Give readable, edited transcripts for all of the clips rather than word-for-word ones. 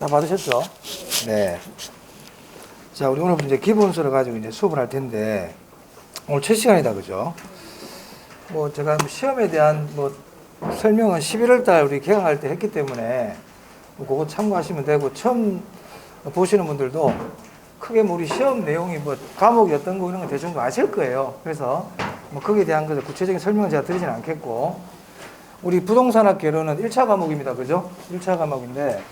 다 받으셨죠? 네. 자, 우리 오늘 이제 기본서를 가지고 이제 수업을 할 텐데, 오늘 첫 시간이다, 그죠? 뭐, 제가 시험에 대한 설명은 11월 달 우리 개강할 때 했기 때문에, 그거 참고하시면 되고, 처음 보시는 분들도 크게 우리 시험 내용이 과목이 어떤 거 이런 거 대충 아실 거예요. 그래서 거기에 대한 구체적인 설명은 제가 드리진 않겠고, 우리 부동산학 개론은 1차 과목입니다. 그죠? 1차 과목인데,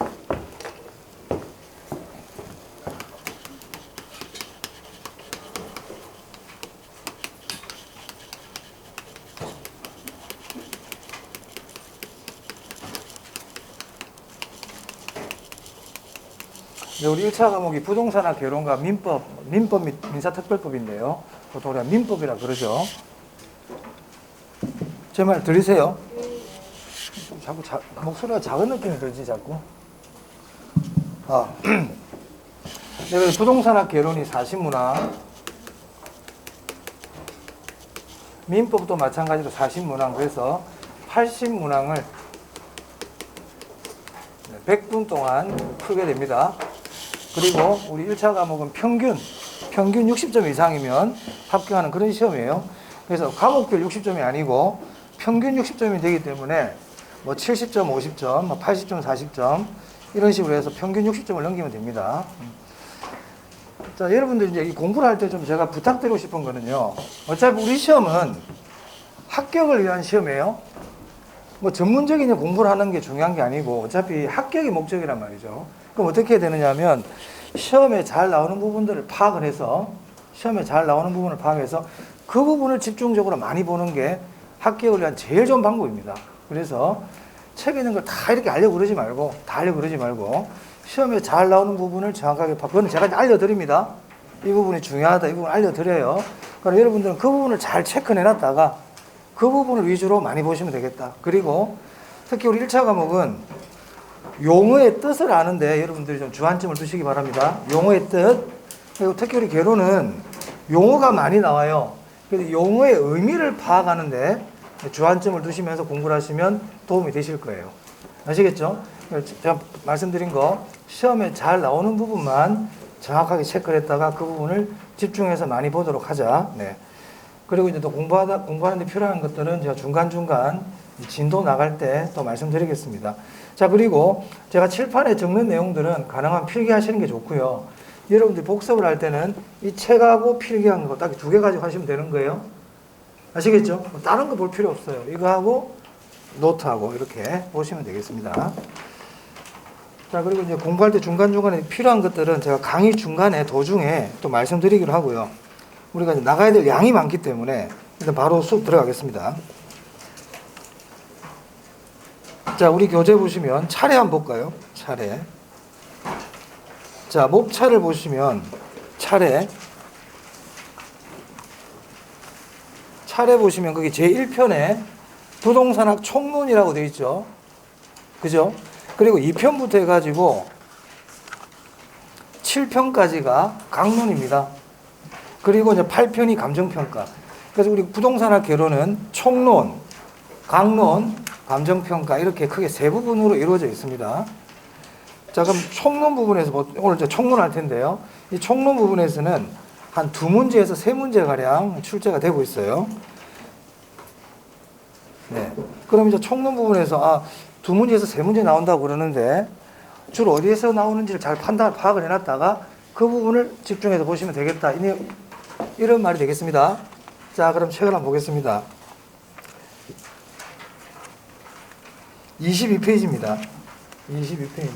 우리 1차 과목이 부동산학 개론과 민법 및 민사특별법인데요. 보통 우리가 민법이라 그러죠. 제 말 들리세요? 자꾸 목소리가 작은 느낌이 들지, 자꾸. 네, 부동산학 개론이 40문항, 민법도 마찬가지로 40문항, 그래서 80문항을 100분 동안 풀게 됩니다. 그리고 우리 1차 과목은 평균 60점 이상이면 합격하는 그런 시험이에요. 그래서 과목별 60점이 아니고 평균 60점이 되기 때문에 70점, 50점, 80점, 40점 이런 식으로 해서 평균 60점을 넘기면 됩니다. 자, 여러분들 이제 이 공부를 할 때 좀 제가 부탁드리고 싶은 거는요. 어차피 우리 시험은 합격을 위한 시험이에요. 전문적인 공부를 하는 게 중요한 게 아니고 어차피 합격이 목적이란 말이죠. 그럼 어떻게 해야 되느냐 하면 시험에 잘 나오는 부분들을 파악을 해서 그 부분을 집중적으로 많이 보는 게 합격을 위한 제일 좋은 방법입니다. 그래서 책에 있는 걸 다 이렇게 알려고 그러지 말고 시험에 잘 나오는 부분을 정확하게 그건 제가 알려드립니다. 이 부분이 중요하다, 이 부분 알려드려요. 그러니까 여러분들은 그 부분을 잘 체크해놨다가 그 부분을 위주로 많이 보시면 되겠다. 그리고 특히 우리 1차 과목은 용어의 뜻을 아는데 여러분들이 좀 주안점을 두시기 바랍니다. 용어의 뜻. 그리고 특히 우리 개론은 용어가 많이 나와요. 그래서 용어의 의미를 파악하는데 주안점을 두시면서 공부를 하시면 도움이 되실 거예요. 아시겠죠? 제가 말씀드린 거 시험에 잘 나오는 부분만 정확하게 체크를 했다가 그 부분을 집중해서 많이 보도록 하자. 네. 그리고 이제 또 공부하는데 필요한 것들은 제가 중간중간 진도 나갈 때 또 말씀드리겠습니다. 자, 그리고 제가 칠판에 적는 내용들은 가능하면 필기하시는 게 좋고요. 여러분들이 복습을 할 때는 이 책하고 필기한 거 딱 두 개 가지고 하시면 되는 거예요. 아시겠죠? 다른 거 볼 필요 없어요. 이거하고 노트하고 이렇게 보시면 되겠습니다. 자, 그리고 이제 공부할 때 중간중간에 필요한 것들은 제가 강의 중간에 도중에 또 말씀드리기로 하고요. 우리가 이제 나가야 될 양이 많기 때문에 일단 바로 수업 들어가겠습니다. 자, 우리 교재 보시면 차례 한번 볼까요? 차례. 자, 목차를 보시면 차례 보시면 거기 제1편에 부동산학 총론이라고 되어 있죠. 그죠? 그리고 2편부터 해가지고 7편까지가 강론입니다. 그리고 이제 8편이 감정평가. 그래서 우리 부동산학 개론은 총론, 강론, 감정평가 이렇게 크게 세 부분으로 이루어져 있습니다. 자, 그럼 총론 부분에서 오늘 이제 총론 할 텐데요. 이 총론 부분에서는 한 2문제에서 3문제가량 출제가 되고 있어요. 네. 그럼 이제 총론 부분에서 2문제에서 3문제 나온다고 그러는데 주로 어디에서 나오는지를 잘 파악을 해놨다가 그 부분을 집중해서 보시면 되겠다. 이런 말이 되겠습니다. 자, 그럼 책을 한번 보겠습니다. 22페이지입니다. 22페이지.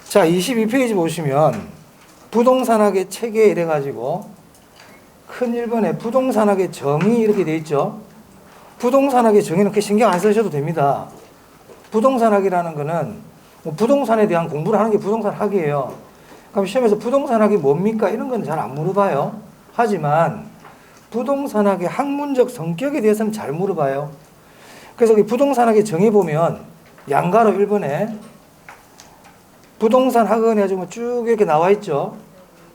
자, 22페이지 보시면 부동산학의 체계 이래가지고 큰 1번에 부동산학의 정의 이렇게 돼 있죠. 부동산학의 정의는 그렇게 신경 안 쓰셔도 됩니다. 부동산학이라는 거는 부동산에 대한 공부를 하는 게 부동산학이에요. 그럼 시험에서 부동산학이 뭡니까? 이런 건 잘 안 물어봐요. 하지만 부동산학의 학문적 성격에 대해서는 잘 물어봐요. 그래서 부동산학의 정의 보면 양가로 1번에 부동산 학원 해가지고 쭉 이렇게 나와 있죠.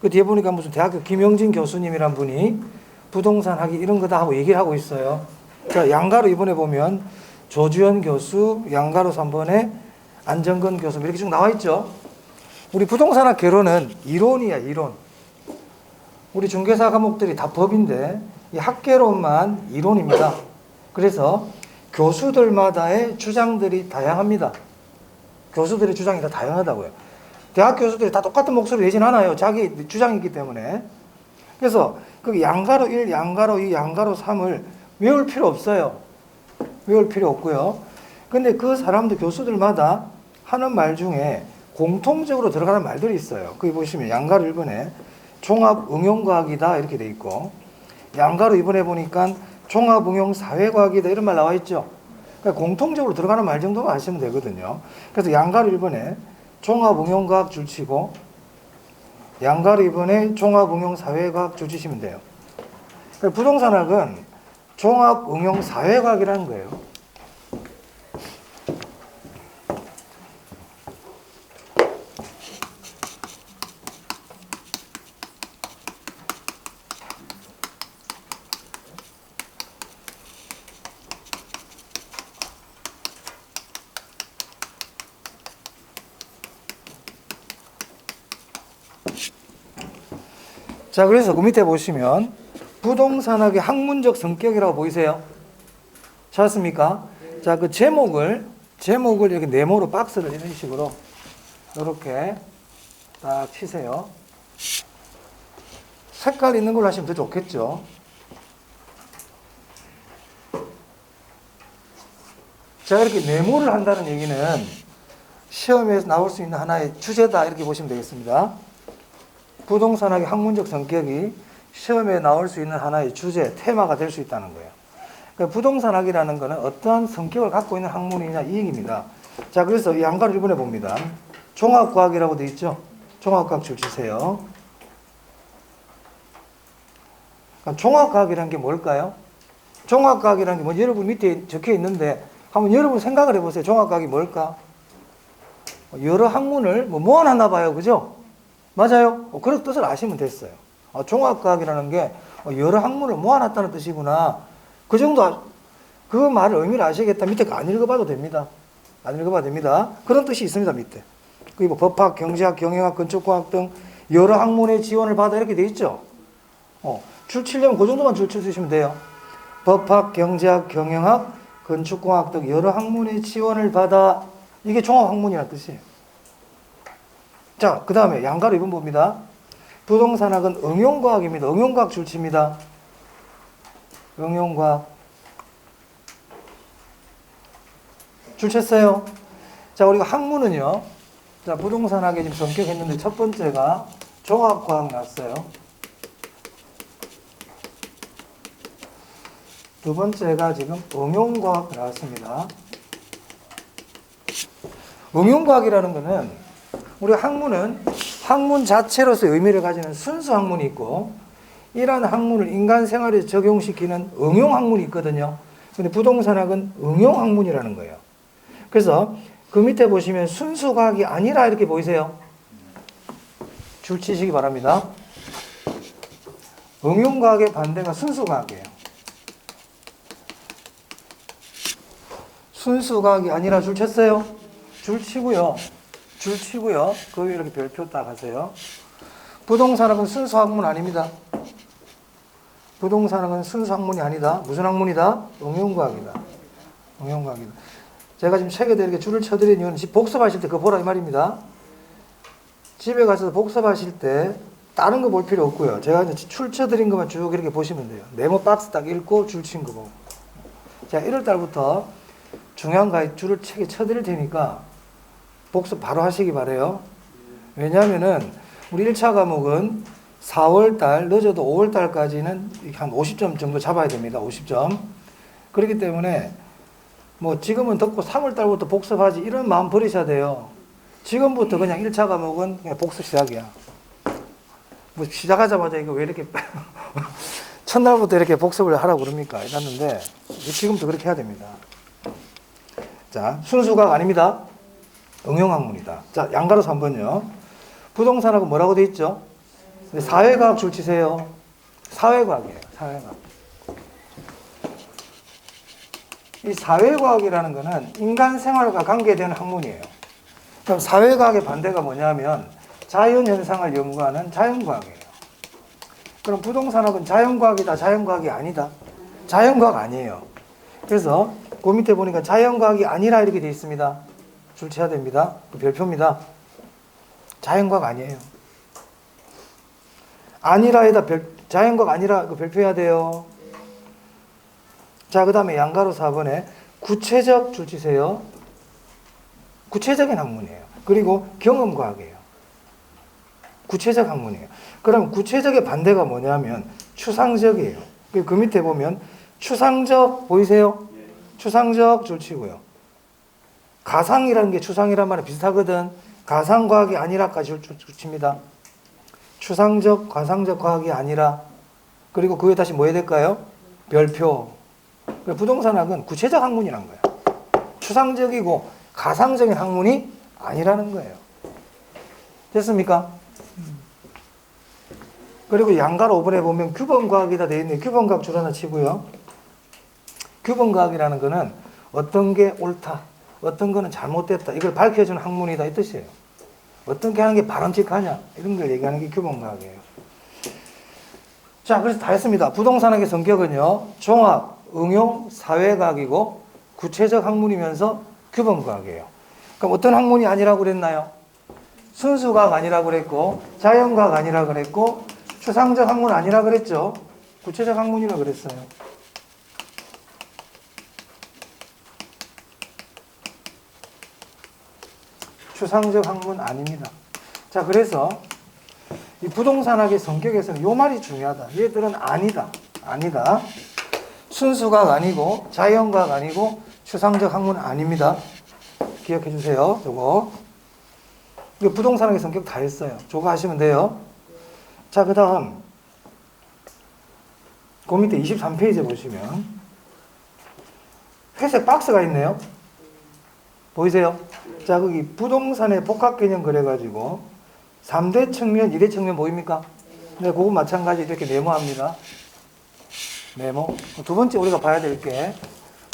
그 뒤에 보니까 무슨 대학교 김영진 교수님이란 분이 부동산학이 이런 거다 하고 얘기를 하고 있어요. 자, 양가로 이번에 보면 조주현 교수, 양가로 3번에 안정근 교수 이렇게 쭉 나와 있죠. 우리 부동산학 개론은 이론이야, 이론. 우리 중개사 과목들이 다 법인데 이 학개론만 이론입니다. 그래서 교수들마다의 주장들이 다양합니다. 교수들의 주장이 다 다양하다고요. 대학 교수들이 다 똑같은 목소리 내진 않아요. 자기 주장이 있기 때문에. 그래서 그 양가로 1, 양가로 2, 양가로 3을 외울 필요 없어요. 외울 필요 없고요. 근데 그 사람들 교수들마다 하는 말 중에 공통적으로 들어가는 말들이 있어요. 거기 보시면 양가로 1번에 종합응용과학이다 이렇게 돼 있고, 양가로 2번에 보니까 종합응용사회과학이다 이런 말 나와 있죠. 그러니까 공통적으로 들어가는 말 정도만 아시면 되거든요. 그래서 양가로 1번에 종합응용과학 줄치고, 양가로 2번에 종합응용사회과학 줄치시면 돼요. 그러니까 부동산학은 종합응용사회과학이라는 거예요. 자, 그래서 그 밑에 보시면 부동산학의 학문적 성격이라고 보이세요? 찾았습니까? 자, 그 제목을 이렇게 네모로 박스를 이런 식으로 이렇게 딱 치세요. 색깔 있는 걸로 하시면 더 좋겠죠. 자, 이렇게 네모를 한다는 얘기는 시험에서 나올 수 있는 하나의 주제다 이렇게 보시면 되겠습니다. 부동산학의 학문적 성격이 시험에 나올 수 있는 하나의 주제, 테마가 될 수 있다는 거예요. 그러니까 부동산학이라는 것은 어떠한 성격을 갖고 있는 학문이냐 이 얘기입니다. 자, 그래서 이 양가를 1번에 봅니다. 종합과학이라고 되어 있죠. 종합과학 줄치세요. 그러니까 종합과학이라는 게 뭘까요? 종합과학이라는 게 뭐 여러분 밑에 적혀 있는데 한번 여러분 생각을 해보세요. 종합과학이 뭘까? 여러 학문을 모아놨나 봐요. 그죠? 맞아요. 그런 뜻을 아시면 됐어요. 종합과학이라는 게 여러 학문을 모아놨다는 뜻이구나. 그 정도, 그 말을 의미를 아시겠다. 밑에 안 읽어봐도 됩니다. 안 읽어봐도 됩니다. 그런 뜻이 있습니다. 밑에. 그리고 뭐 법학, 경제학, 경영학, 건축과학 등 여러 학문의 지원을 받아 이렇게 돼 있죠. 줄 치려면 그 정도만 줄 쳐주시면 돼요. 법학, 경제학, 경영학, 건축공학 등 여러 학문의 지원을 받아. 이게 종합학문이라는 뜻이에요. 자, 그 다음에 양가로 2번 봅니다. 부동산학은 응용과학입니다. 응용과학 줄칩니다. 응용과학. 줄쳤어요. 자, 우리가 학문은요. 자, 부동산학에 지금 성격했는데 첫 번째가 종합과학 났어요. 두 번째가 지금 응용과학 나왔습니다. 응용과학이라는 것은 우리 학문은 학문 자체로서 의미를 가지는 순수 학문이 있고, 이러한 학문을 인간 생활에 적용시키는 응용 학문이 있거든요. 근데 부동산학은 응용 학문이라는 거예요. 그래서 그 밑에 보시면 순수 과학이 아니라 이렇게 보이세요? 줄 치시기 바랍니다. 응용 과학의 반대가 순수 과학이에요. 순수 과학이 아니라 줄 쳤어요? 줄 치고요. 줄 치고요. 그 위에 이렇게 별표 딱 하세요. 부동산학은 순수 학문 아닙니다. 부동산학은 순수 학문이 아니다. 무슨 학문이다? 응용과학이다. 응용과학이다. 제가 지금 책에다 이렇게 줄을 쳐드린 이유는 집 복습하실 때 그거 보라 이 말입니다. 집에 가서 복습하실 때 다른 거 볼 필요 없고요. 제가 이제 줄 쳐드린 것만 쭉 이렇게 보시면 돼요. 네모 박스 딱 읽고 줄 친 거 보고. 자, 1월달부터 중요한 거 줄을 책에 쳐드릴 테니까 복습 바로 하시기 바래요. 왜냐하면은 우리 1차 과목은 4월달, 늦어도 5월달까지는 한 50점 정도 잡아야 됩니다. 50점. 그렇기 때문에 뭐 지금은 덥고 3월달부터 복습하지 이런 마음 버리셔야 돼요. 지금부터 그냥 1차 과목은 그냥 복습 시작이야. 뭐 시작하자마자 이거 왜 이렇게 첫날부터 이렇게 복습을 하라고 그럽니까? 이랬는데 지금부터 그렇게 해야 됩니다. 자, 순수과학 아닙니다. 응용학문이다. 자, 양가로 3번요. 부동산학은 뭐라고 돼 있죠? 사회과학 줄 치세요. 사회과학이에요. 사회과학. 이 사회과학이라는 거는 인간 생활과 관계되는 학문이에요. 그럼 사회과학의 반대가 뭐냐면 자연현상을 연구하는 자연과학이에요. 그럼 부동산학은 자연과학이다, 자연과학이 아니다? 자연과학 아니에요. 그래서 그 밑에 보니까 자연과학이 아니라 이렇게 되어 있습니다. 줄쳐야 됩니다. 그 별표입니다. 자연과학 아니에요. 아니라에다 자연과학 아니라 그 별표해야 돼요. 자, 그 다음에 양가로 4번에 구체적 줄치세요. 구체적인 학문이에요. 그리고 경험과학이에요. 구체적 학문이에요. 그럼 구체적의 반대가 뭐냐면 추상적이에요. 그 밑에 보면 추상적 보이세요? 추상적 줄치고요. 가상이라는 게 추상이란 말이 비슷하거든. 가상과학이 아니라까지 줄칩니다. 추상적, 가상적 과학이 아니라. 그리고 그게 다시 뭐 해야 될까요? 별표. 부동산학은 구체적 학문이란 거예요. 추상적이고 가상적인 학문이 아니라는 거예요. 됐습니까? 그리고 양가로 5번에 보면 규범과학이다 되어 있네요. 규범과학 줄 하나 치고요. 규범과학이라는 거는 어떤 게 옳다, 어떤 거는 잘못됐다, 이걸 밝혀주는 학문이다 이 뜻이에요. 어떻게 하는 게 바람직하냐 이런 걸 얘기하는 게 규범과학이에요. 자, 그래서 다 했습니다. 부동산학의 성격은요, 종합, 응용, 사회과학이고 구체적 학문이면서 규범과학이에요. 그럼 어떤 학문이 아니라고 그랬나요? 순수과학 아니라고 그랬고, 자연과학 아니라고 그랬고, 추상적 학문 아니라고 그랬죠. 구체적 학문이라고 그랬어요. 추상적 학문 아닙니다. 자, 그래서 이 부동산학의 성격에서는 이 말이 중요하다. 얘들은 아니다. 아니다. 순수과학 아니고 자연과학 아니고 추상적 학문 아닙니다. 기억해 주세요. 저거. 이거 부동산학의 성격 다 했어요. 저거 하시면 돼요. 자, 그 다음 그 밑에 23페이지에 보시면 회색 박스가 있네요. 보이세요? 자, 거기 부동산의 복합개념 그래가지고 3대 측면, 2대 측면 보입니까? 네, 그거 마찬가지 이렇게 메모합니다. 메모. 두 번째 우리가 봐야 될 게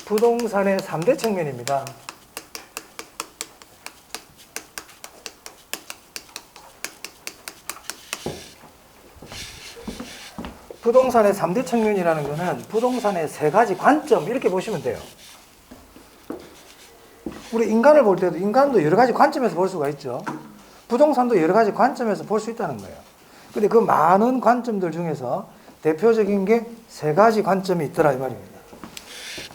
부동산의 3대 측면입니다. 부동산의 3대 측면이라는 것은 부동산의 세 가지 관점 이렇게 보시면 돼요. 우리 인간을 볼 때도 인간도 여러 가지 관점에서 볼 수가 있죠. 부동산도 여러 가지 관점에서 볼 수 있다는 거예요. 근데 그 많은 관점들 중에서 대표적인 게 세 가지 관점이 있더라 이 말입니다.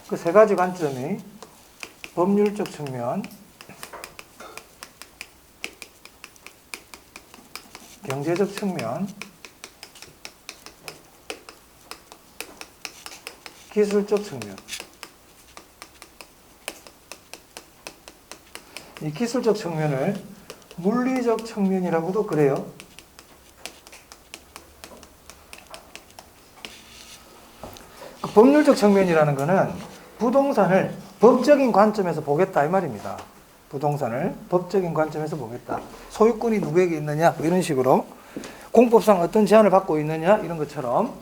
그 세 가지 관점이 법률적 측면, 경제적 측면, 기술적 측면. 이 기술적 측면을 물리적 측면이라고도 그래요. 그 법률적 측면이라는 것은 부동산을 법적인 관점에서 보겠다 이 말입니다. 부동산을 법적인 관점에서 보겠다. 소유권이 누구에게 있느냐 뭐 이런 식으로 공법상 어떤 제한을 받고 있느냐 이런 것처럼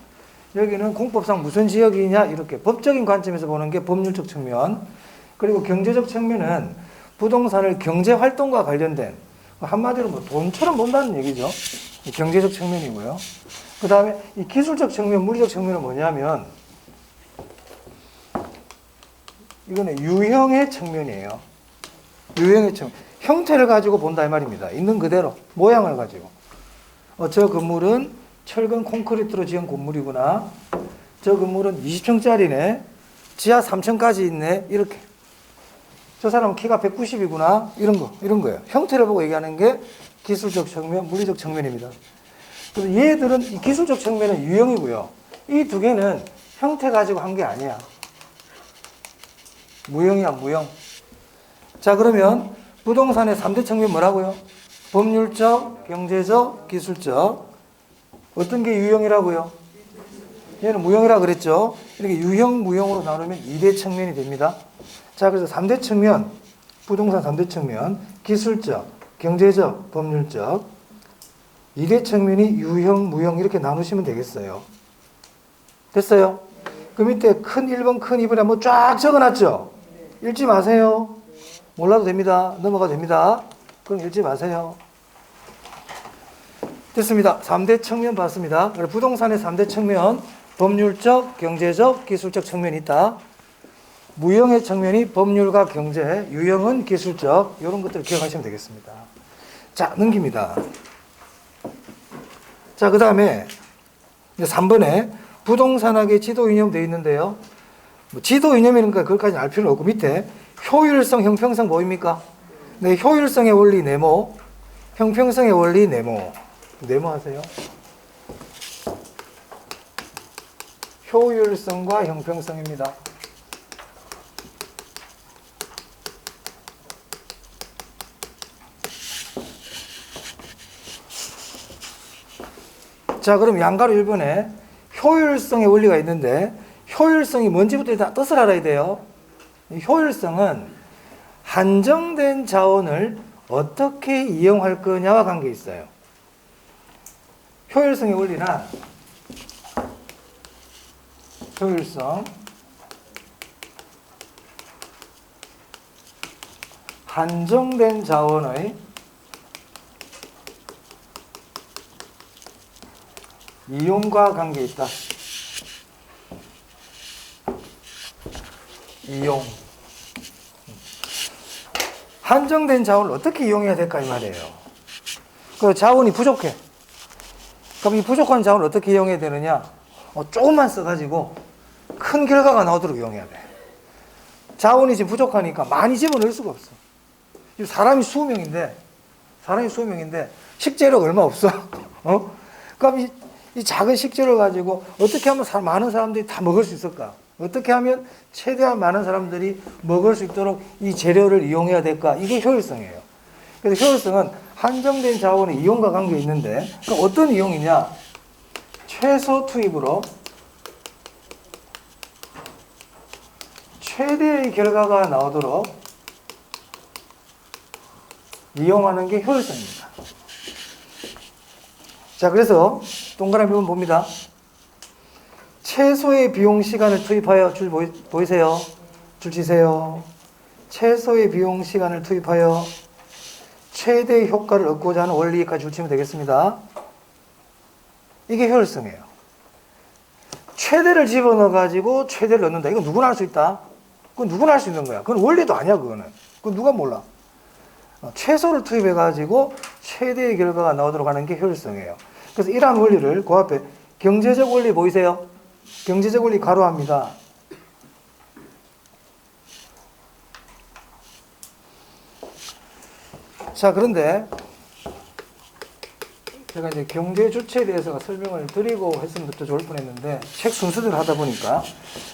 여기는 공법상 무슨 지역이냐 이렇게 법적인 관점에서 보는 게 법률적 측면. 그리고 경제적 측면은 부동산을 경제활동과 관련된 한마디로 뭐 돈처럼 본다는 얘기죠. 경제적 측면이고요. 그 다음에 이 기술적 측면, 물리적 측면은 뭐냐면 이거는 유형의 측면이에요. 유형의 측면. 형태를 가지고 본다 이 말입니다. 있는 그대로 모양을 가지고. 저 건물은 철근 콘크리트로 지은 건물이구나. 저 건물은 20층짜리네. 지하 3층까지 있네. 이렇게. 저 사람은 키가 190이구나. 이런 거예요. 형태를 보고 얘기하는 게 기술적 측면, 물리적 측면입니다. 그래서 얘들은 이 기술적 측면은 유형이고요. 이 두 개는 형태 가지고 한 게 아니야. 무형이야, 무형. 자, 그러면 부동산의 3대 측면 뭐라고요? 법률적, 경제적, 기술적. 어떤 게 유형이라고요? 얘는 무형이라고 그랬죠. 이렇게 유형, 무형으로 나누면 2대 측면이 됩니다. 자, 그래서 3대 측면, 부동산 3대 측면, 기술적, 경제적, 법률적, 2대 측면이 유형, 무형 이렇게 나누시면 되겠어요. 됐어요? 그 밑에 큰 1번, 큰 2번에 한번 쫙 적어놨죠? 읽지 마세요. 몰라도 됩니다. 넘어가도 됩니다. 그럼 읽지 마세요. 됐습니다. 3대 측면 봤습니다. 부동산의 3대 측면, 법률적, 경제적, 기술적 측면이 있다. 무형의 측면이 법률과 경제, 유형은 기술적, 이런 것들을 기억하시면 되겠습니다. 자, 넘깁니다. 자, 그 다음에 3번에 부동산학의 지도 이념 되어 있는데요. 지도 이념이니까 그것까지 알 필요는 없고, 밑에 효율성, 형평성 보입니까? 네, 효율성의 원리 네모, 형평성의 원리 네모. 네모 하세요. 효율성과 형평성입니다. 자, 그럼 양가로 1번에 효율성의 원리가 있는데, 효율성이 뭔지부터 일단 뜻을 알아야 돼요. 효율성은 한정된 자원을 어떻게 이용할 거냐와 관계 있어요. 효율성의 원리는 효율성, 한정된 자원의 이용과 관계 있다. 이용. 한정된 자원을 어떻게 이용해야 될까 이 말이에요. 그 자원이 부족해. 그럼 이 부족한 자원을 어떻게 이용해야 되느냐? 조금만 써가지고 큰 결과가 나오도록 이용해야 돼. 자원이 지금 부족하니까 많이 집어넣을 수가 없어. 사람이 20명인데 식재료가 얼마 없어. 그럼 이 작은 식재료 가지고 어떻게 하면 많은 사람들이 다 먹을 수 있을까? 어떻게 하면 최대한 많은 사람들이 먹을 수 있도록 이 재료를 이용해야 될까? 이게 효율성이에요. 그래서 효율성은 한정된 자원의 이용과 관계가 있는데, 그럼 어떤 이용이냐? 최소 투입으로 최대의 결과가 나오도록 이용하는 게 효율성입니다. 자, 그래서 동그라미 부분 봅니다. 최소의 비용 시간을 투입하여, 줄 보이세요? 줄 치세요. 최소의 비용 시간을 투입하여 최대의 효과를 얻고자 하는 원리까지 줄 치면 되겠습니다. 이게 효율성이에요. 최대를 집어넣어가지고 최대를 얻는다. 이건 누구나 할 수 있다. 그건 누구나 할 수 있는 거야. 그건 원리도 아니야, 그거는. 그건 누가 몰라. 최소를 투입해가지고 최대의 결과가 나오도록 하는 게 효율성이에요. 그래서 이러한 원리를 그 앞에 경제적 원리 보이세요? 경제적 원리 가로합니다. 자, 그런데 제가 이제 경제 주체에 대해서 설명을 드리고 했으면 더 좋을 뻔했는데 책 순서대로 하다 보니까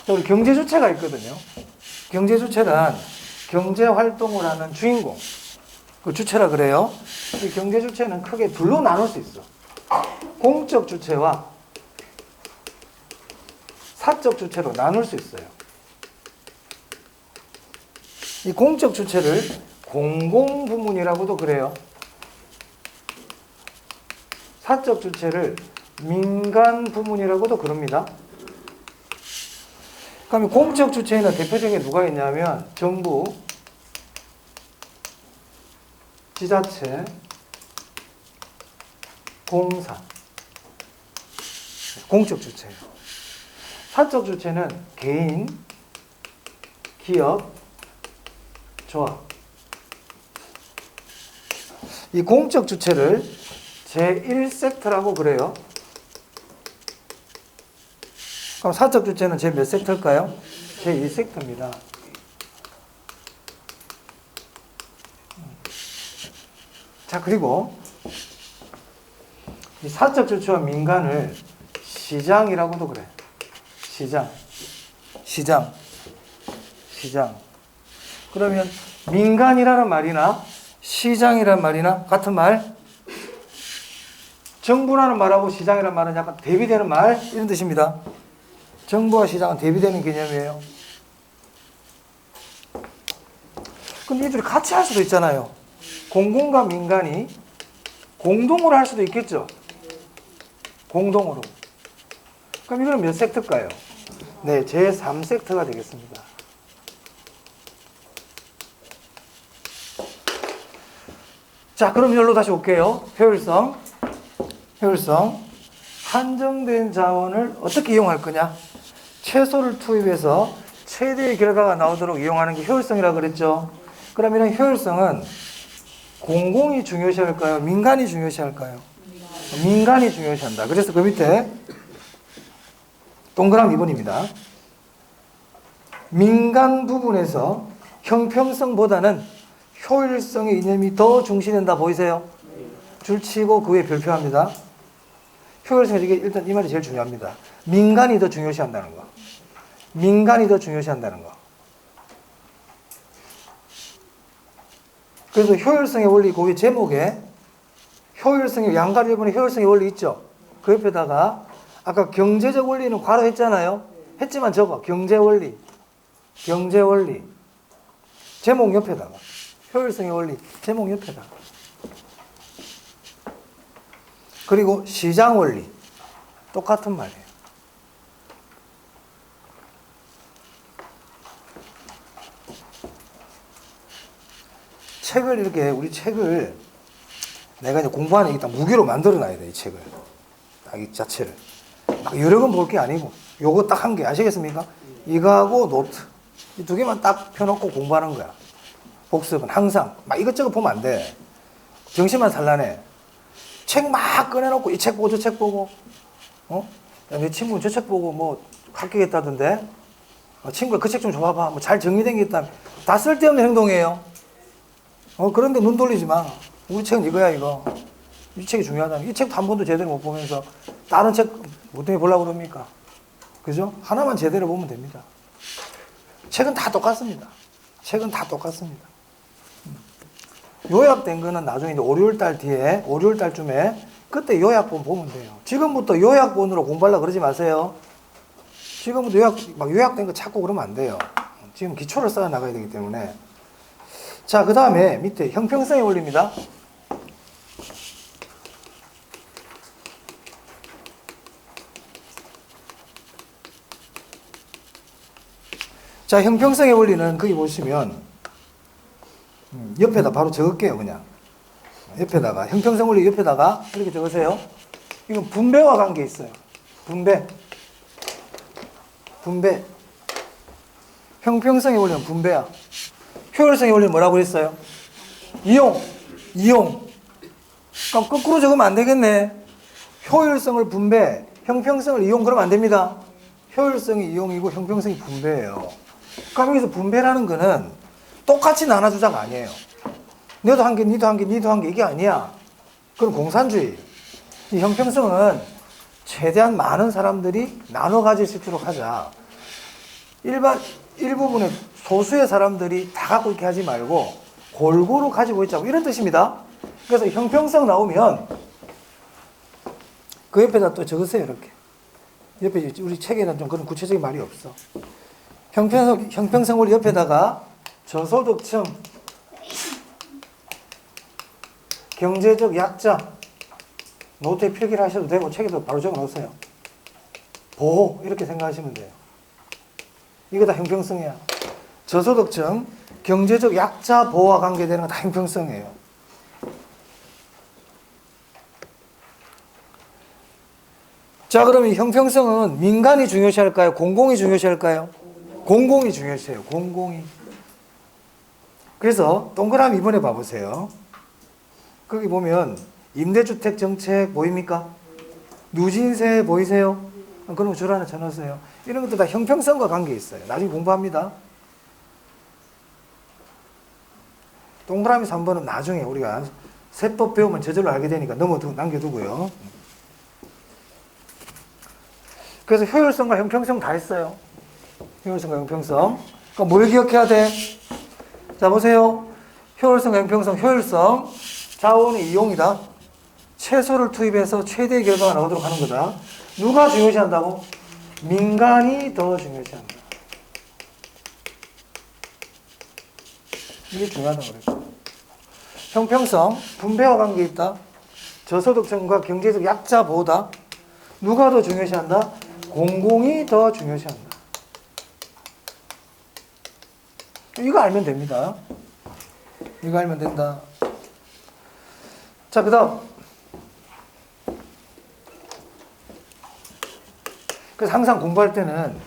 우리 경제 주체가 있거든요. 경제 주체란 경제 활동을 하는 주인공, 그 주체라 그래요. 이 경제 주체는 크게 둘로 나눌 수 있어. 공적 주체와 사적 주체로 나눌 수 있어요. 이 공적 주체를 공공부문이라고도 그래요. 사적 주체를 민간부문이라고도 그럽니다. 그럼 공적 주체에는 대표적인 누가 있냐면 정부, 지자체, 공사, 공적 주체예요. 사적 주체는 개인, 기업, 조합. 이 공적 주체를 제1섹터라고 그래요. 그럼 사적 주체는 제 몇 섹터일까요? 제1섹터입니다. 자, 그리고 이 사적 주체와 민간을 시장이라고도 그래. 시장. 그러면 민간이라는 말이나 시장이라는 말이나 같은 말? 정부라는 말하고 시장이라는 말은 약간 대비되는 말? 이런 뜻입니다. 정부와 시장은 대비되는 개념이에요. 근데 이들이 같이 할 수도 있잖아요. 공공과 민간이 공동으로 할 수도 있겠죠. 공동으로. 그럼 이거는 몇 섹터일까요? 네, 제3섹터가 되겠습니다. 자, 그럼 여기로 다시 올게요. 효율성. 한정된 자원을 어떻게 이용할 거냐? 최소를 투입해서 최대의 결과가 나오도록 이용하는 게 효율성이라고 그랬죠. 그러면 효율성은 공공이 중요시할까요? 민간이 중요시할까요? 민간이 중요시한다. 그래서 그 밑에 동그라미 2번입니다. 민간 부분에서 형평성보다는 효율성의 이념이 더 중시된다. 보이세요? 줄치고 그 위에 별표합니다. 효율성이 이게 일단 이 말이 제일 중요합니다. 민간이 더 중요시한다는 거. 민간이 더 중요시한다는 거. 그래서 효율성의 원리, 그 위에 제목에 효율성의 양가를 일본의 효율성의 원리 있죠? 그 옆에다가 아까 경제적 원리는 괄호 했잖아요? 했지만 적어. 경제 원리. 제목 옆에다가. 효율성의 원리. 제목 옆에다가. 그리고 시장 원리. 똑같은 말이에요. 책을 이렇게, 우리 책을 내가 이제 공부하는 게 딱 무기로 만들어 놔야 돼, 이 책을. 딱 이 자체를. 막 여러 권 볼 게 아니고, 요거 딱 한 개, 아시겠습니까? 이거하고 노트. 이 두 개만 딱 펴놓고 공부하는 거야. 복습은 항상. 막 이것저것 보면 안 돼. 정신만 산란해. 책 막 꺼내놓고, 이 책 보고, 저 책 보고, 야, 내 친구는 저 책 보고 뭐 합격했다던데? 친구가 그 책 좀 줘봐봐. 뭐 잘 정리된 게 있다면. 다 쓸데없는 행동이에요. 그런데 눈 돌리지 마. 우리 책은 이거야, 이거. 이 책이 중요하다. 이 책도 한 번도 제대로 못 보면서 다른 책 어떻게 보려고 그럽니까? 그죠? 하나만 제대로 보면 됩니다. 책은 다 똑같습니다. 요약된 거는 나중에 이제 5, 6월 뒤에, 5, 6월 쯤에 그때 요약본 보면 돼요. 지금부터 요약본으로 공부하려고 그러지 마세요. 지금부터 요약된 거 찾고 그러면 안 돼요. 지금 기초를 쌓아 나가야 되기 때문에. 자, 그 다음에 밑에 형평성의 원리입니다. 자, 형평성의 원리는 거기 보시면 옆에다 바로 적을게요, 그냥. 옆에다가 형평성 원리 옆에다가 이렇게 적으세요. 이건 분배와 관계 있어요. 분배. 형평성의 원리는 분배야. 효율성의 원리는 뭐라고 했어요? 이용. 그럼 거꾸로 적으면 안 되겠네. 효율성을 분배, 형평성을 이용 그러면 안 됩니다. 효율성이 이용이고 형평성이 분배예요. 그럼 여기서 분배라는 거는 똑같이 나눠주자가 아니에요. 너도 한 개, 니도 한 개, 니도 한 개 이게 아니야. 그건 공산주의. 이 형평성은 최대한 많은 사람들이 나눠 가질 수 있도록 하자. 일부분의 소수의 사람들이 다 갖고 있게 하지 말고 골고루 가지고 있자고 이런 뜻입니다. 그래서 형평성 나오면 그 옆에다 또 적으세요. 이렇게. 옆에 우리 책에는 좀 그런 구체적인 말이 없어. 형평성 원리 옆에다가 저소득층, 경제적 약자, 노트에 필기를 하셔도 되고 책에도 바로 적어 놓으세요. 보호 이렇게 생각하시면 돼요. 이거 다 형평성이야. 저소득층, 경제적 약자 보호와 관계되는 건 다 형평성이에요. 자, 그러면 형평성은 민간이 중요시할까요? 공공이 중요시할까요? 공공이 중요시해요. 공공이. 그래서 동그라미 이번에 봐보세요. 거기 보면 임대주택 정책 보입니까? 누진세 보이세요? 그런 거 줄 하나 쳐놓으세요. 이런 것도 다 형평성과 관계 있어요. 나중에 공부합니다. 동그라미 3번은 나중에 우리가 세법 배우면 저절로 알게 되니까 남겨두고요. 그래서 효율성과 형평성 다 했어요. 효율성과 형평성. 그럼 뭘 기억해야 돼? 자, 보세요. 효율성과 형평성, 효율성. 자원의 이용이다. 최소를 투입해서 최대의 결과가 나오도록 하는 거다. 누가 중요시한다고? 민간이 더 중요시한다. 이게 중요하다고 그랬죠. 형평성, 분배와 관계 있다. 저소득층과 경제적 약자 보호다. 누가 더 중요시한다? 공공이 더 중요시한다. 이거 알면 됩니다. 이거 알면 된다. 자, 그 다음. 그래서 항상 공부할 때는,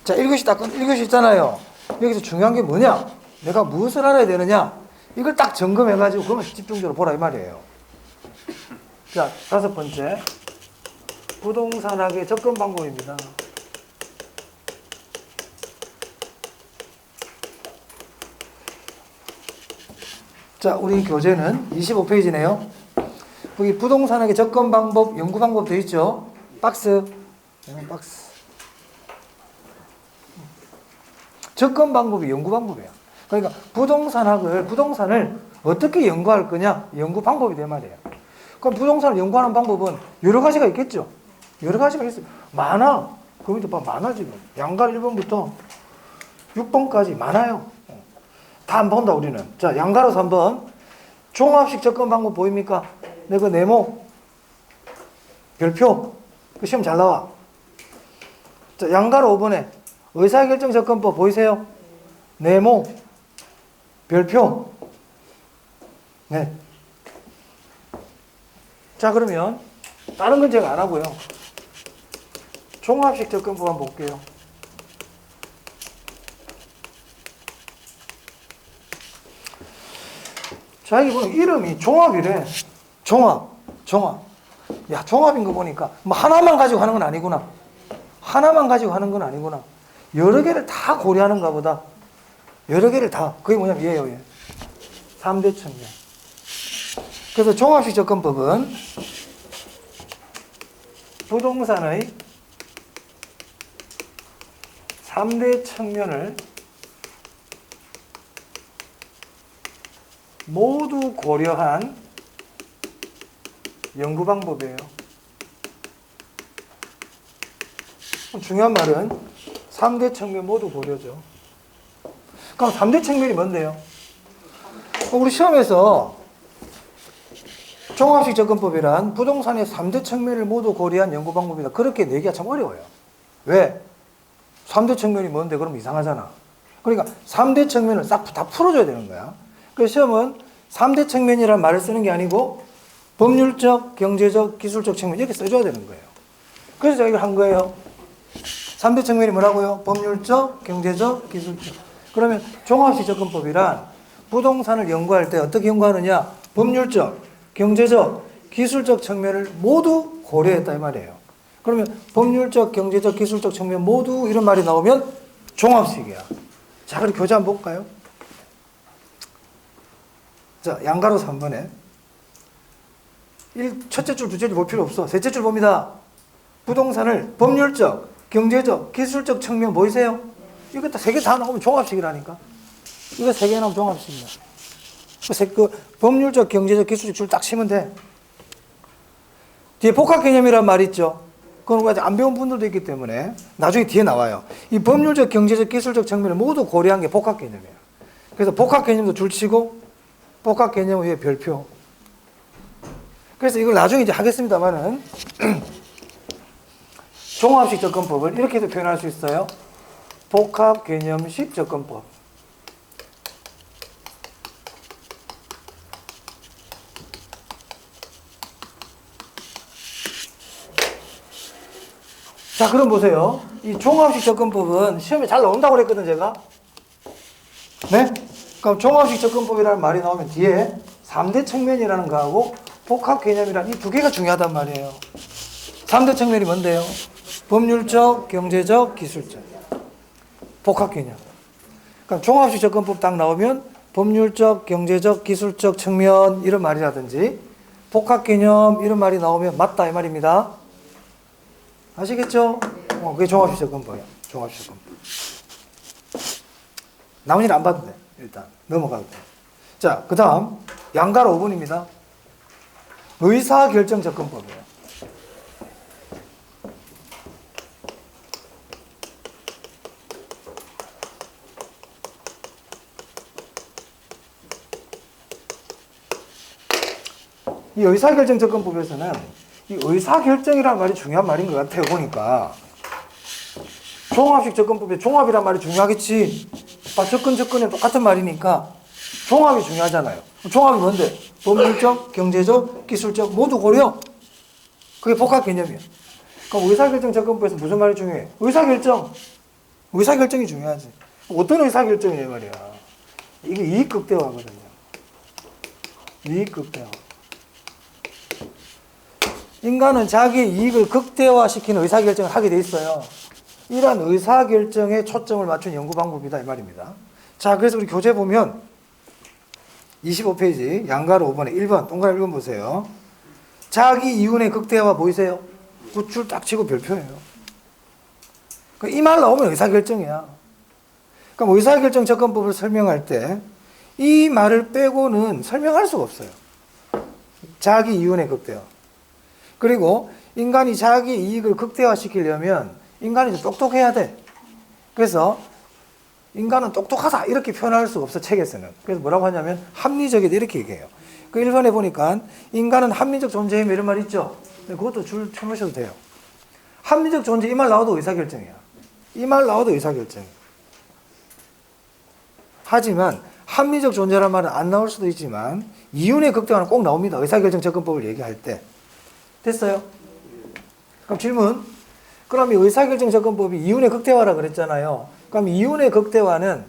자, 1교시 있잖아요. 여기서 중요한 게 뭐냐? 내가 무엇을 알아야 되느냐? 이걸 딱 점검해가지고, 그러면 집중적으로 보라, 이 말이에요. 자, 5번째. 부동산학의 접근 방법입니다. 자, 우리 교재는 25페이지네요. 여기 부동산학의 접근 방법, 연구 방법 되어 있죠? 박스. 박스. 접근 방법이 연구 방법이에요. 그러니까 부동산을 어떻게 연구할 거냐? 연구 방법이 될 말이에요. 그럼 부동산을 연구하는 방법은 여러 가지가 있겠죠? 여러 가지가 있어요. 많아. 그 밑에 봐, 많아, 지금. 양가 1번부터 6번까지 많아요. 다 안 본다, 우리는. 자, 양가로서 한번. 종합식 접근 방법 보입니까? 네, 그 네모. 별표. 그 시험 잘 나와. 자, 양가로 5번에 의사결정 접근법 보이세요? 네모. 별표. 네. 자, 그러면 다른 건 제가 안 하고요. 종합식 접근법 한번 볼게요. 자, 여기 보면 이름이 종합이래. 종합. 야, 종합인 거 보니까 뭐 하나만 가지고 하는 건 아니구나. 하나만 가지고 하는 건 아니구나. 여러 개를 다 고려하는가 보다. 여러 개를 다. 그게 뭐냐면 얘예요, 얘. 3대 측면. 그래서 종합식 접근법은 부동산의 3대 측면을 모두 고려한 연구 방법이에요. 중요한 말은 3대 측면 모두 고려죠. 그럼 3대 측면이 뭔데요? 우리 시험에서 종합식 접근법이란 부동산의 3대 측면을 모두 고려한 연구 방법이다. 그렇게 내기가 참 어려워요. 왜? 3대 측면이 뭔데? 그럼 이상하잖아. 그러니까 3대 측면을 싹 다 풀어줘야 되는 거야. 그래서 시험은 3대 측면이라는 말을 쓰는 게 아니고 법률적, 경제적, 기술적 측면 이렇게 써줘야 되는 거예요. 그래서 제가 이걸 한 거예요. 3대 측면이 뭐라고요? 법률적, 경제적, 기술적. 그러면 종합식 접근법이란 부동산을 연구할 때 어떻게 연구하느냐? 법률적, 경제적, 기술적 측면을 모두 고려했다 이 말이에요. 그러면 법률적, 경제적, 기술적 측면 모두 이런 말이 나오면 종합식이야. 자, 그럼 교재 한번 볼까요? 자, 양가로 3번에 첫째 줄, 둘째 줄 볼 필요 없어. 셋째 줄 봅니다. 부동산을 법률적, 경제적, 기술적 측면 보이세요? 이거 다 세 개 다 나오면 종합식이라니까. 이거 세 개 나오면 종합식이야. 그 법률적, 경제적, 기술적 줄 딱 치면 돼. 뒤에 복합 개념이란 말 있죠. 그건 아직 안 배운 분들도 있기 때문에 나중에 뒤에 나와요. 이 법률적, 경제적, 기술적 측면을 모두 고려한 게 복합 개념이에요. 그래서 복합 개념도 줄 치고 복합 개념 위에 별표. 그래서 이걸 나중에 이제 하겠습니다만은 종합식 접근법을 이렇게도 표현할 수 있어요. 복합 개념식 접근법. 자, 그럼 보세요. 이 종합식 접근법은 시험에 잘 나온다고 그랬거든, 제가. 네? 그럼 종합식 접근법이라는 말이 나오면 뒤에 3대 측면이라는 거하고 복합 개념이라는 이 두 개가 중요하단 말이에요. 3대 측면이 뭔데요? 법률적, 경제적, 기술적. 복합 개념. 그럼 종합식 접근법 딱 나오면 법률적, 경제적, 기술적 측면 이런 말이라든지 복합 개념 이런 말이 나오면 맞다 이 말입니다. 아시겠죠? 그게 종합식 접근법이에요. 종합식 접근법. 나머지는 안 봐도 돼. 일단 넘어가도 돼. 자, 그 다음 양가로 5번입니다. 의사결정 접근법이에요. 이 의사결정 접근법에서는 이 의사결정이라는 말이 중요한 말인 것 같아요. 보니까 종합식 접근법에 종합이란 말이 중요하겠지. 접근은 똑같은 말이니까 종합이 중요하잖아요. 종합이 뭔데? 법률적, 경제적, 기술적 모두 고려. 그게 복합 개념이야. 그럼 의사결정 접근법에서 무슨 말이 중요해? 의사결정이 중요하지. 어떤 의사결정이냐 말이야. 이게 이익극대화거든요. 이익극대화. 인간은 자기 이익을 극대화시키는 의사결정을 하게 돼 있어요. 이러한 의사결정에 초점을 맞춘 연구 방법이다 이 말입니다. 자, 그래서 우리 교재 보면 25페이지 양가로 5번에 1번 동그라미 1번 보세요. 자기 이윤의 극대화 보이세요? 굿줄 딱 치고 별표예요. 이 말 나오면 의사결정이야. 그럼 의사결정 접근법을 설명할 때 이 말을 빼고는 설명할 수가 없어요. 자기 이윤의 극대화. 그리고 인간이 자기 이익을 극대화시키려면 인간이 좀 똑똑해야 돼. 그래서 인간은 똑똑하다 이렇게 표현할 수가 없어 책에서는. 그래서 뭐라고 하냐면 합리적이다 이렇게 얘기해요. 그 1번에 보니까 인간은 합리적 존재임 이런 말 있죠. 그것도 줄 쳐놓으셔도 돼요. 합리적 존재 이 말 나와도 의사결정이야. 이 말 나와도 의사결정이야. 하지만 합리적 존재란 말은 안 나올 수도 있지만 이윤의 극대화는 꼭 나옵니다. 의사결정 접근법을 얘기할 때. 됐어요? 그럼 질문. 그럼 이 의사결정 접근법이 이윤의 극대화라 그랬잖아요. 그럼 이윤의 극대화는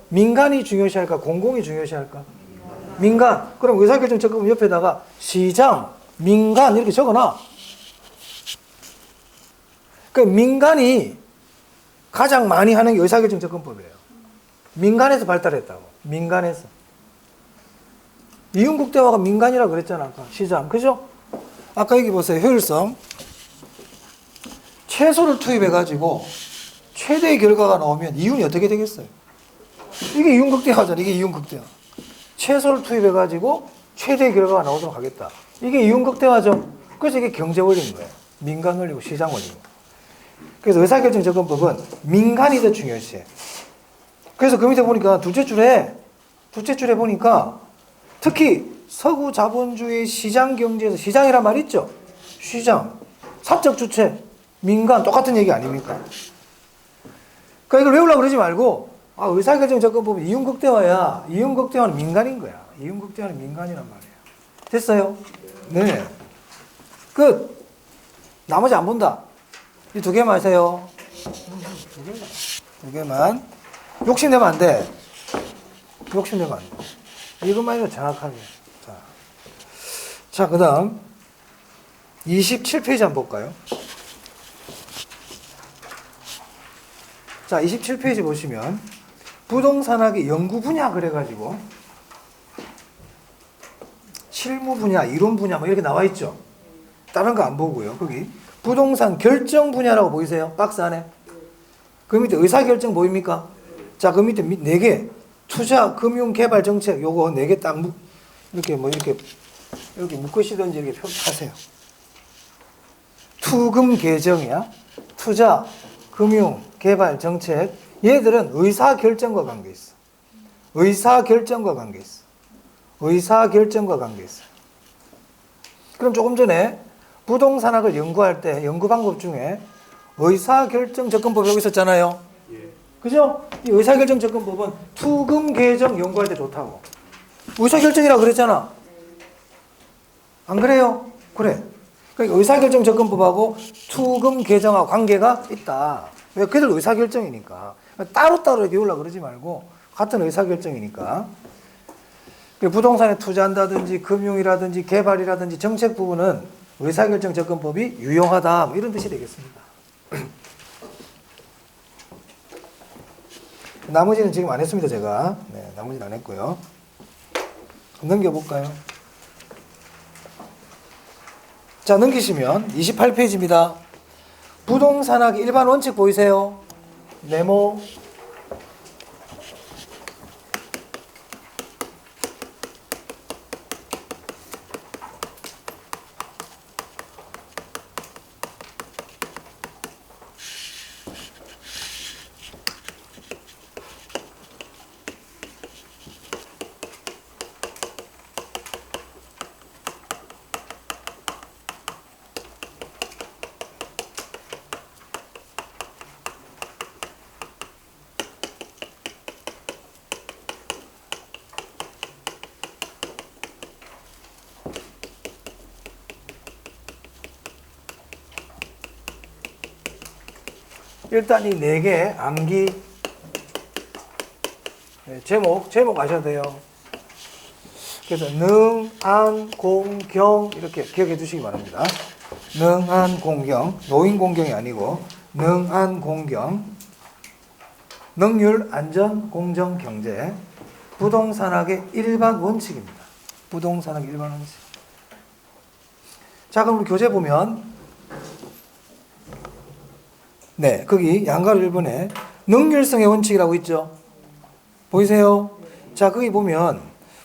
민간이 중요시할까? 공공이 중요시할까? 민간. 그럼 의사결정 접근법 옆에다가 시장, 민간 이렇게 적어놔. 그 민간이 가장 많이 하는 게 의사결정 접근법이에요. 민간에서 발달했다고. 민간에서. 이윤 극대화가 민간이라 그랬잖아. 아까. 시장. 그죠? 아까 여기 보세요. 효율성. 최소를 투입해가지고 최대의 결과가 나오면 이윤이 어떻게 되겠어요? 이게 이윤 극대화잖아. 이게 이윤 극대화. 최소를 투입해가지고 최대의 결과가 나오도록 하겠다. 이게 이윤 극대화죠. 그래서 이게 경제 원리인 거예요. 민간 원리고 시장 원리고. 그래서 의사결정 접근법은 민간이 더 중요시해. 그래서 그 밑에 보니까 둘째 줄에 보니까 특히 서구 자본주의 시장 경제에서 시장이란 말 있죠? 시장. 사적 주체. 민간. 똑같은 얘기 아닙니까? 그러니까 이걸 외우려고 그러지 말고 의사결정 접근법은 이윤극대화야. 이윤극대화는 민간인 거야. 이윤극대화는 민간이란 말이에요. 됐어요? 네. 끝. 나머지 안 본다. 이 두 개만 하세요. 두 개만. 욕심내면 안 돼. 욕심내면 안 돼. 이것만 해도 정확하게. 자, 그 다음 27페이지 한번 볼까요? 자, 27페이지 보시면 부동산학의 연구 분야 그래가지고 실무 분야, 이론 분야 뭐 이렇게 나와 있죠. 다른 거 안 보고요. 거기 부동산 결정 분야라고 보이세요? 박스 안에. 그 밑에 의사결정 보입니까? 자, 그 밑에 4개. 투자, 금융, 개발, 정책 요거 4개 딱 이렇게 이렇게 묶으시든지 이렇게 표하세요. 투금 계정이야. 투자, 금융, 개발, 정책. 얘들은 의사결정과 관계 있어. 의사결정과 관계 있어. 의사결정과 관계 있어. 그럼 조금 전에 부동산학을 연구할 때 연구 방법 중에 의사결정 접근법 여기 있었잖아요. 그죠? 이 의사결정 접근법은 투금 계정 연구할 때 좋다고. 의사결정이라고 그랬잖아. 안 그래요? 그래. 그러니까 의사결정 접근법하고 투금 계정하고 관계가 있다. 왜? 그들 의사결정이니까. 따로따로 이렇게 외우려고 그러지 말고 같은 의사결정이니까. 부동산에 투자한다든지 금융이라든지 개발이라든지 정책 부분은 의사결정 접근법이 유용하다. 뭐 이런 뜻이 되겠습니다. 나머지는 지금 안 했습니다. 제가. 네, 나머지는 안 했고요. 넘겨볼까요? 자, 넘기시면 28페이지입니다. 부동산학 일반 원칙 보이세요? 네모. 일단 이 4개 암기 제목 아셔야 돼요. 그래서 능, 안, 공, 경 이렇게 기억해 주시기 바랍니다. 능, 안, 공경, 노인 공경이 아니고 능, 안, 공경, 능률, 안전, 공정, 경제, 부동산학의 일반 원칙입니다. 부동산학의 일반 원칙. 자, 그럼 우리 교재 보면 네, 거기 양가로 1번에 능률성의 원칙이라고 있죠. 보이세요? 자, 거기 보면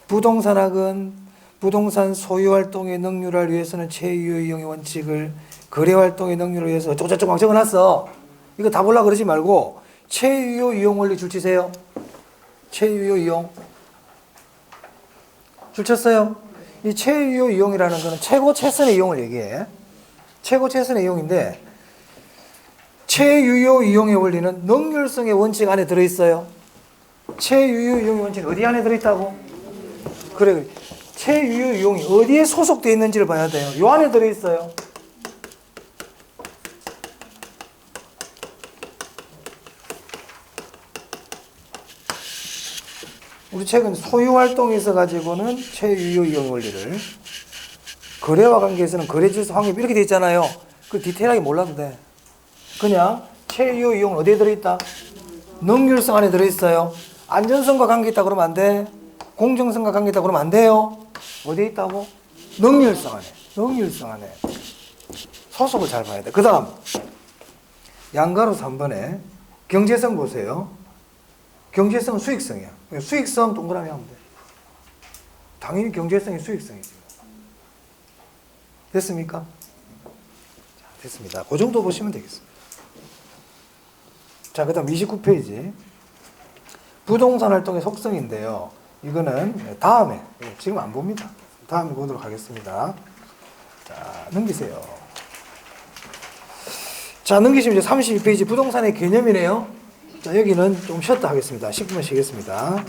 부동산학은 부동산 소유활동의 능률을 위해서는 최유효 이용의 원칙을, 거래활동의 능률을 위해서 쪼쪼쪼 막 적어놨어. 이거 다 보려고 그러지 말고 최유효 이용 원리 줄 치세요. 최유효 이용. 줄 쳤어요? 이 최유효 이용이라는 거는 최고 최선의 이용을 얘기해. 최고 최선의 이용인데 최유효 이용의 원리는 능률성의 원칙 안에 들어있어요. 최유효 이용의 원칙이 어디 안에 들어있다고? 그래, 최유효 이용이 어디에 소속되어 있는지를 봐야 돼요. 요 안에 들어있어요. 우리 최근 소유활동에 있어가지고는 최유효 이용 원리를, 거래와 관계에서는 거래질서 확률 이렇게 돼 있잖아요. 그 디테일하게 몰라도 돼. 그냥 최유효 이용은 어디에 들어있다? 능률성 안에 들어있어요. 안전성과 관계있다 그러면 안 돼. 공정성과 관계있다 그러면 안 돼요. 어디에 있다고? 능률성 안에. 능률성 안에. 소속을 잘 봐야 돼. 그 다음 양가로 3번에 경제성 보세요. 경제성은 수익성이야. 수익성 동그라미 하면 돼. 당연히 경제성이 수익성이죠. 됐습니까? 자, 됐습니다. 그 정도 보시면 되겠습니다. 자, 그 다음 29페이지. 부동산 활동의 속성인데요. 이거는 다음에, 지금 안 봅니다. 다음에 보도록 하겠습니다. 자, 넘기세요. 자, 넘기시면 이제 32페이지 부동산의 개념이네요. 자, 여기는 좀 쉬었다 하겠습니다. 10분만 쉬겠습니다.